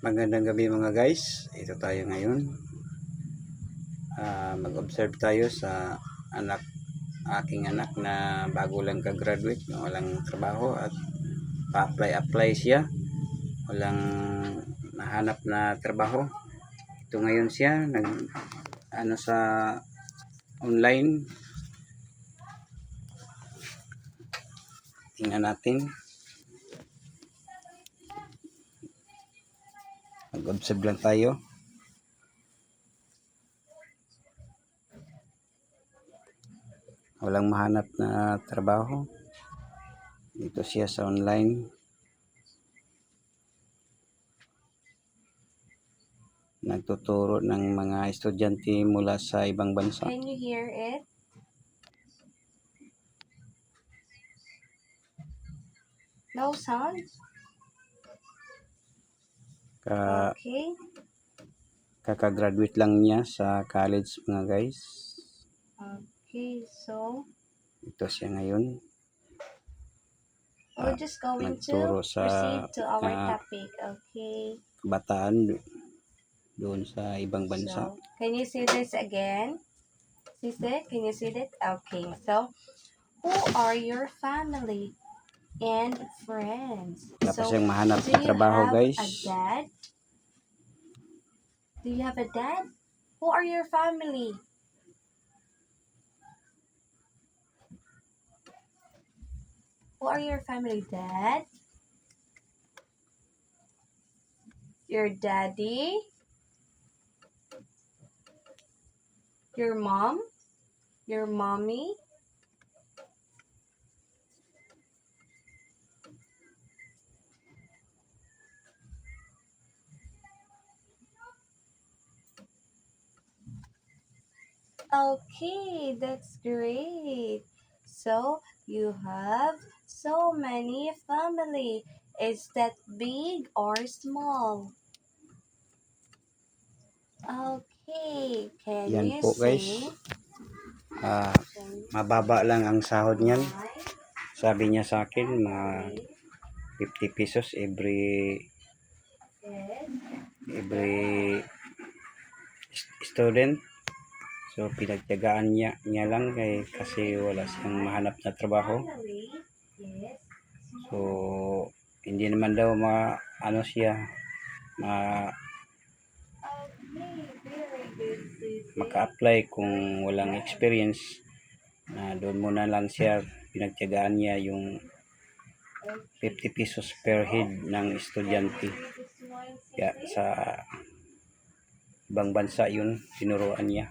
Magandang gabi mga guys. Ito tayo ngayon. Mag-observe tayo sa aking anak na bago lang ka-graduate, walang trabaho at pa-apply siya. Walang nahanap na trabaho. Ito ngayon siya sa online. Tingnan natin. Mag-observe lang tayo. Walang mahanap na trabaho. Dito siya sa online. Nagtuturo ng mga estudyante mula sa ibang bansa. Can you hear it? No sound? Okay. Kaka-graduate lang niya sa college mga guys. Okay, so Ito siya ngayon. we're just going to proceed to our topic. Okay. Kabataan doon sa ibang bansa. So, can you see this again? Sise, can you see that? Okay. So, who are your family and friends? Dapat So, siyang mahanap do ng you trabaho have guys. a dad? Do you have a dad? Who are your family? Who are your family? Dad? Your daddy? Your mom? Your mommy? Okay, that's great. So, you have so many family. Is that big or small? Okay, can Yan you po guys. sing? Mababa lang ang sahod niyan. Sabi niya sa akin, mga 50 pesos every student. So pinagtiyagaan niya lang kasi wala siyang mahanap na trabaho. So hindi naman daw maka-apply kung walang experience. Doon muna lang siya, pinagtiyagaan niya yung 50 pesos per head ng estudyante. Kaya sa ibang bansa yun, tinuruan niya.